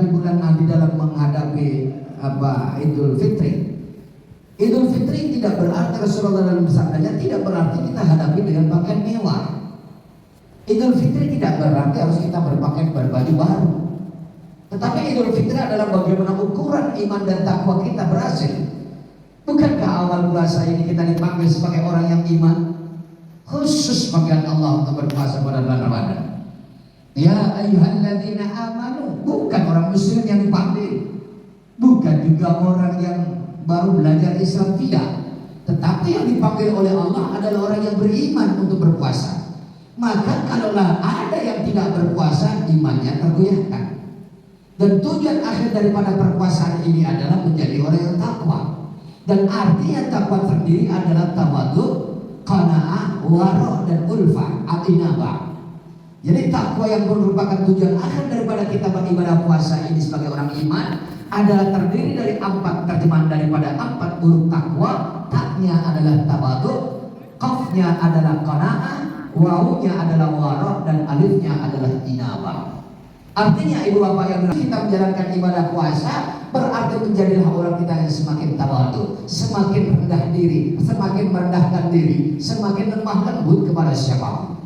menghadapi di dalam menghadapi Idul Fitri. Idul Fitri tidak berarti, Rasulullah dalam bersabdanya, tidak berarti kita hadapi dengan pakaian mewah. Idul Fitri tidak berarti harus kita berpakaian berbaju baru. Tetapi Idul Fitri adalah bagaimana ukuran iman dan takwa kita berhasil. Bukankah awal puasa ini kita dipanggil sebagai orang yang iman? Khusus panggilan Allah untuk berpuasa pada bulan Ramadan. Ya ayyuhalladzina amanu, bukan orang muslim yang dipanggil, bukan juga orang yang baru belajar Islam, tidak. Tetapi yang dipanggil oleh Allah adalah orang yang beriman untuk berpuasa. Maka kalaulah ada yang tidak berpuasa, imannya tergoyahkan. Dan tujuan akhir daripada perpuasaan ini adalah menjadi orang yang takwa. Dan artinya takwa terdiri adalah tawadhu, qanaah, wara' dan ulfah, al-inabah. Jadi takwa yang merupakan tujuan akhir daripada kita beribadah puasa ini sebagai orang iman adalah terdiri dari 4 terjemahan daripada 4 huruf takwa. Taknya adalah tawadhu, qafnya adalah qanaah, wawunya adalah wara' dan alifnya adalah inabah. Artinya ibu bapak yang kita menjalankan ibadah puasa berarti menjadilah orang kita yang semakin tawadhu, semakin rendah diri, semakin merendahkan diri, semakin lemah lembut kepada siapa.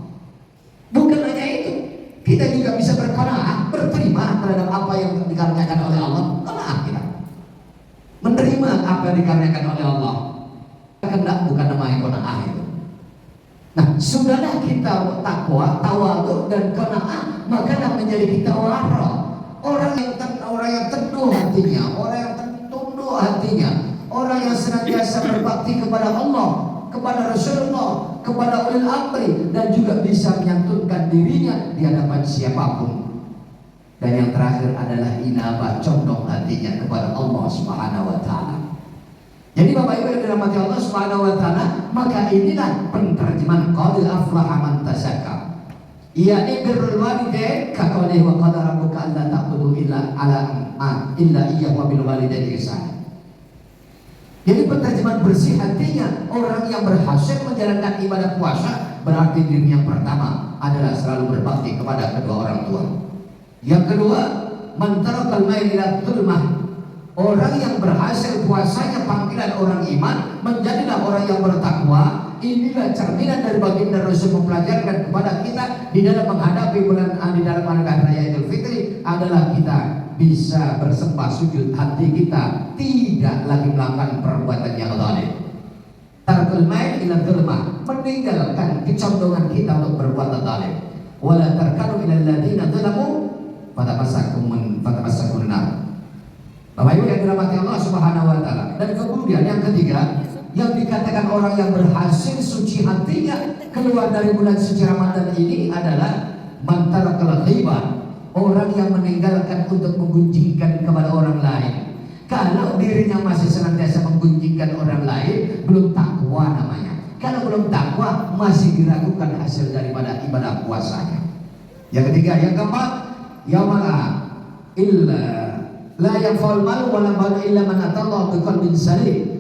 Bukan hanya itu, kita juga bisa berqanaah, berterima terhadap apa yang dikaruniakan oleh Allah. Qanaah kita menerima apa yang dikaruniakan oleh Allah. Kehendak bukan namanya qanaah itu. Nah, sudahlah kita takwa, tawadhu dan qanaah, maka menjadi kita wara'. Orang yang teduh hatinya, orang yang tunduk hatinya, orang yang senantiasa berbakti kepada Allah, kepada Rasulullah, kepada ulil amri, dan juga bisa menyantunkan dirinya di hadapan siapapun. Dan yang terakhir adalah inabah, condong hatinya kepada Allah Subhanahu wa taala. Jadi Bapak Ibu yang dirahmati Allah Subhanahu wa taala, maka inilah penterjemahan qad aflaha man tazakka. Yani birrul walidain ka qawlihi wa qala rabbuka alla ta'budu illa iyyahu wa bil walidaini ihsana. Jadi penterjemahan bersih hatinya orang yang berhasil menjalankan ibadah puasa berarti diri yang pertama adalah selalu berbakti kepada kedua orang tua. Yang kedua, man tarakal mail ila dhulmah. Orang yang berhasil puasanya panggilan orang iman, menjadilah orang yang bertakwa. Inilah cerminan dari baginda Rasul mempelajarkan kepada kita di dalam menghadapi di dalam hari raya Idul Fitri adalah kita bisa bersembah sujud, hati kita tidak lagi melakukan perbuatan yang zalim. Tarkul mail ila dzulmah, meninggalkan kecondongan kita untuk berbuat zalim. Wala tarkanu ila alladziina dzalamu fatamassakum nar. Bapak Ibu yang dirahmati Allah Subhanahu wa taala. Dan kemudian yang ketiga, yang dikatakan orang yang berhasil suci hatinya keluar dari bulan suci Ramadan ini adalah man tarakal ghibah, orang yang meninggalkan untuk menggunjingkan kepada orang lain. Kalau dirinya masih senantiasa menggunjingkan orang lain, belum takwa namanya. Kalau belum takwa, masih diragukan hasil daripada ibadah puasanya. Yang ketiga, yang keempat, yaumala illa la yanfa'ul mal wa la bal illa man atallahu biqalbin salim.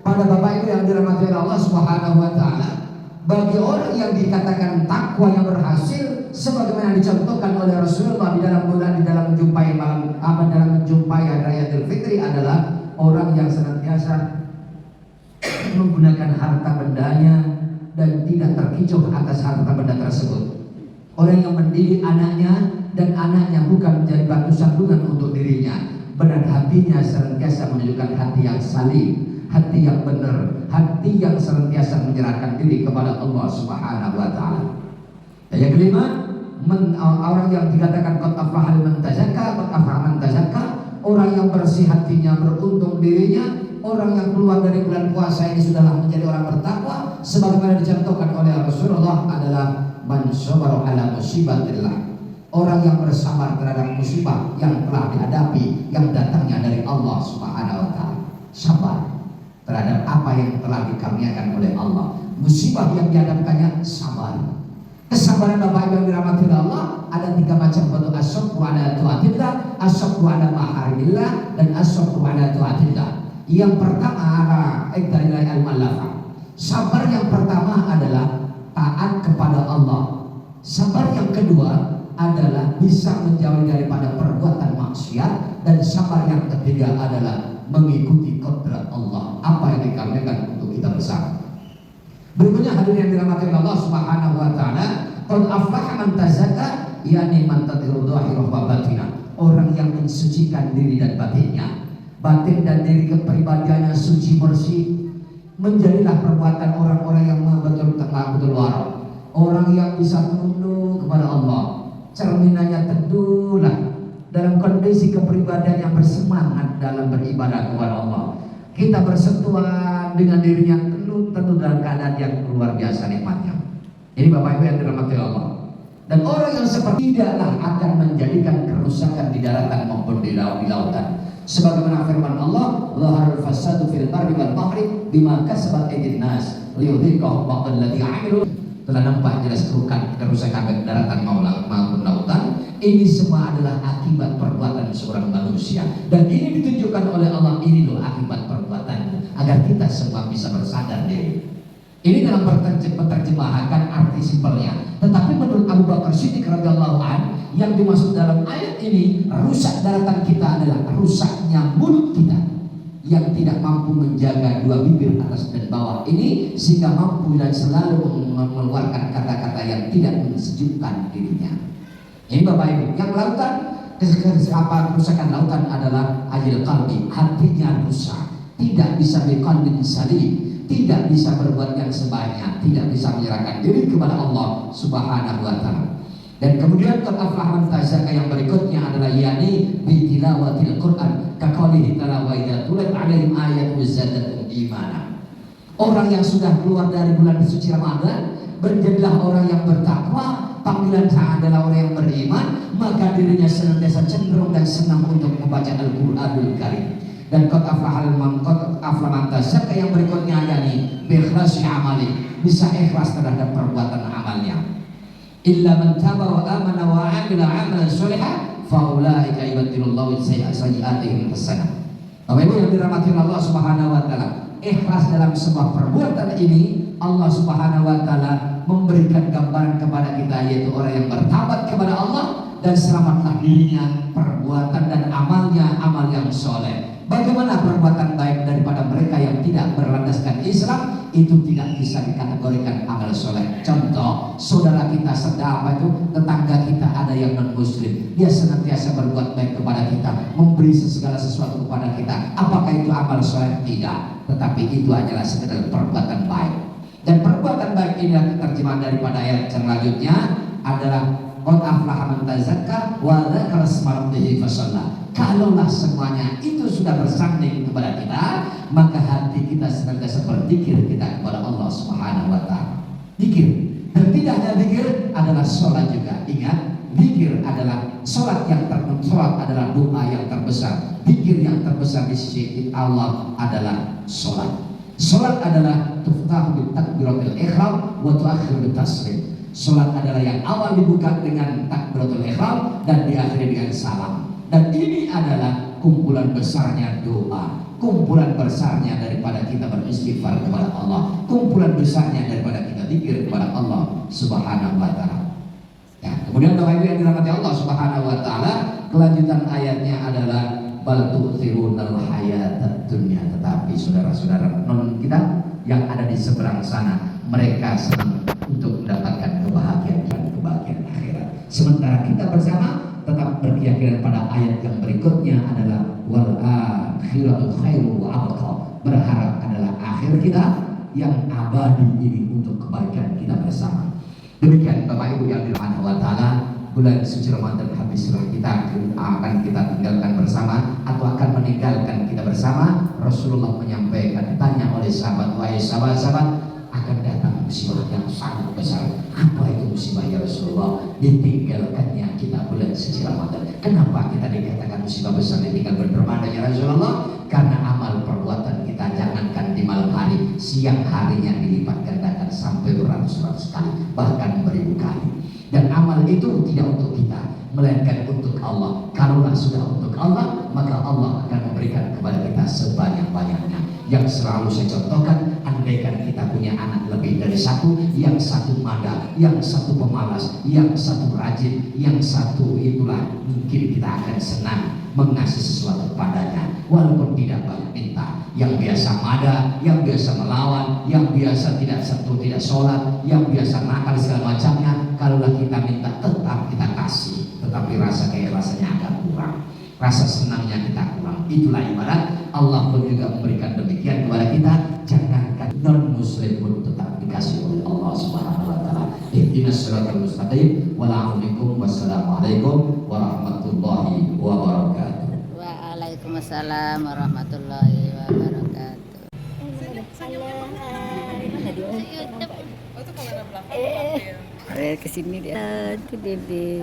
Pada Bapak Ibu yang dirahmati Allah Subhanahu wa taala, bagi orang yang dikatakan takwa yang berhasil sebagaimana dicontohkan oleh Rasulullah di dalam menjumpai dalam menjumpai hari raya Idul Fitri adalah orang yang senantiasa menggunakan harta bendanya dan tidak terkecoh atas harta benda tersebut. Orang yang mendidik anaknya dan anaknya bukan menjadi batu sandungan untuk dirinya. Benar hatinya senantiasa menunjukkan hati yang salim, hati yang benar, hati yang senantiasa menyerahkan diri kepada Allah Subhanahu wa taala. Dan yang kelima, orang yang dikatakan qad aflaha man tazakka, orang yang bersih hatinya, beruntung dirinya, orang yang keluar dari bulan puasa ini sudahlah menjadi orang bertakwa sebagaimana dicontohkan oleh Rasulullah adalah man sabara ala musibatillah. Orang yang bersabar terhadap musibah yang telah dihadapi, yang datangnya dari Allah Subhanahu wa taala. Sabar terhadap apa yang telah dikaruniakan oleh Allah. Musibah yang dihadapkannya sabar. Kesabaran Bapak Ibu yang dirahmati Allah ada 3 macam bentuk: asyukru ala taatillah, asyukru ala maharimillah, dan asyukru ala taatillah. Yang pertama adalah dari al-mu'allafah. Sabar yang pertama adalah taat kepada Allah. Sabar yang kedua adalah bisa menjauhi daripada perbuatan maksiat. maksiat, dan sabar yang ketiga adalah mengikuti kodrat Allah, apa yang dikaruniakan untuk kita bersama. Berikutnya hadirin yang dirahmati Allah Subhanahu wa taala, qad aflaha man tazakka, yakni man tadhiru dhahirah wa batinah, orang yang mensucikan diri dan batinnya, batin dan diri kepribadiannya suci bersih. Menjadilah perbuatan orang-orang yang betul warok, orang yang bisa tunduk kepada Allah, cerminannya teduhlah dalam kondisi kepribadian yang bersemangat dalam beribadah kepada Allah. Kita bersentuhan dengan dirinya tentu dalam keadaan yang luar biasa nikmatnya. Ini Bapak Ibu yang dirahmati Allah. Dan orang yang seperti tidaklah akan menjadikan kerusakan di daratan maupun di lautan. Sebagaimana firman Allah, "Zaharul fasadu fil barri wal bahri bima kasabat aydin nas liyudhiqahum ba'dal ladzi 'amilu." Telah nampak jelas kerusakan di daratan maupun lautan. Ini semua adalah akibat perbuatan seorang manusia. Dan ini ditunjukkan oleh Allah, ini loh akibat perbuatanmu, agar kita semua bisa bersadar diri. Ini dalam penerjemahan arti simpelnya. Tetapi menurut Abu Bakar Siddiq radhiyallahu anhu, yang dimaksud dalam ayat ini, rusak daratan kita adalah rusaknya mulut kita yang tidak mampu menjaga dua bibir atas dan bawah ini, sehingga mampu dan selalu mengeluarkan kata-kata yang tidak mensejukkan dirinya. Ini Bapak Ibu, yang lautan, kerusakan lautan adalah ajil qalbi, hatinya rusak, tidak bisa biqalbin salim, tidak bisa berbuat yang sebanyak, tidak bisa menyerahkan diri kepada Allah Subhanahu wa taala. Dan kemudian qad aflaha man tazakka yang berikutnya adalah yakni bi tilawatil Quran, kaqaulihi ta'ala wa idza tulat 'alaihim ayatu zadatuhum imana. Orang yang sudah keluar dari bulan suci Ramadan, menjadilah orang yang bertakwa, panggilan adalah orang yang beriman, maka dirinya senantiasa cenderung dan senang untuk membaca Al-Qur'anul Karim. Dan qad aflaha man tazakka yang berikutnya yakni bi ikhlasi amali, bisa ikhlas terhadap perbuatan amalnya. Illa man taba wa amana wa 'amila 'amalan sholihan fa ulaika yubaddilullahu sayyi'atihim hasanah. Bapak Ibu yang dirahmati Allah Subhanahu wa taala, ikhlas dalam sebuah perbuatan ini Allah Subhanahu wa taala memberikan gambaran kepada kita, yaitu orang yang bertaubat kepada Allah dan selamatlah dirinya, perbuatan dan amalnya amal yang soleh. Bagaimana perbuatan baik daripada mereka yang tidak berlandaskan Islam, itu tidak bisa dikategorikan amal soleh. Contoh, saudara kita tetangga kita ada yang non muslim, dia senantiasa berbuat baik kepada kita, memberi segala sesuatu kepada kita. Apakah itu amal soleh? Tidak, tetapi itu hanyalah sekedar perbuatan baik. Dan perbuatan baik ini terjemahan daripada ayat selanjutnya adalah qad aflaha man tazakka wa dzakara isma rabbih fasalla. Kalaulah semuanya itu sudah bersanding kepada kita, maka hati kita senantiasa berzikir kita kepada Allah Subhanahu wa taala. Zikir, dan tidak hanya zikir, adalah sholat juga. Ingat, zikir adalah sholat adalah doa yang terbesar. Zikir yang terbesar di sisi Allah adalah sholat. Sholat adalah tuftahu bi takbiratul ihram wa tu'akhiru bi taslim. Sholat adalah yang awal dibuka dengan takbiratul ihram dan diakhiri dengan salam. Dan ini adalah kumpulan besarnya doa, kumpulan besarnya daripada kita beristighfar kepada Allah, kumpulan besarnya daripada kita zikir kepada Allah Subhanahu wa taala. Ya, kemudian Bapak Ibu yang dirahmati Allah Subhanahu wa taala, kelanjutan ayatnya adalah bal tu'thirunal hayatad dunya. Tetapi saudara-saudara non kita yang ada di seberang sana, mereka senang untuk mendapatkan kebahagiaan akhirat. Sementara kita bersama tetap berkeyakinan pada ayat yang berikutnya adalah wal akhiratu khairu wa abqa. Berharap adalah akhir kita yang abadi ini untuk kebaikan kita bersama. Demikian Bapak Ibu yang dirahmati Allah taala, bulan suci Ramadan habislah, kita akan kita tinggalkan bersama atau akan meninggalkan kita bersama. Rasulullah menyampaikan, ditanya oleh sahabat, wahai sahabat-sahabat, akan datang musibah yang sangat besar. Apa itu musibah ya Rasulullah? Ditinggalkannya kita bulan suci Ramadan. Kenapa kita dikatakan musibah besar ditinggal berpermana ya Rasulullah? Karena amal perbuatan kita, jangankan di malam hari, siang harinya dilipat gandakan sampai beratus-ratus kali, bahkan beribu kali. Dan amal itu tidak untuk kita, melainkan untuk Allah. Kalaulah sudah untuk Allah, maka Allah akan memberikan kepada kita sebanyak-banyaknya. Yang selalu saya contohkan, andaikan kita punya anak lebih dari satu, yang satu mada, yang satu pemalas, yang satu rajin, yang satu itulah mungkin kita akan senang mengasih sesuatu padanya walaupun tidak minta. Yang biasa mada, yang biasa melawan, yang biasa tidak sentuh, tidak sholat, yang biasa nakal segala macamnya, kalaulah kita minta tetap kita kasih, tetapi rasanya agak kurang, rasa senangnya kita kurang. Itulah ibadat. Allah pun juga memberikan demikian kepada kita. Jangankan non muslim pun tetap dikasih oleh Allah Subhanahu wa taala. Ihdinas siratal mustaqim. Wassalamualaikum warahmatullahi wabarakatuh. Waalaikumsalam warahmatullahi wabarakatuh. Kesini dia. Tuh Dede.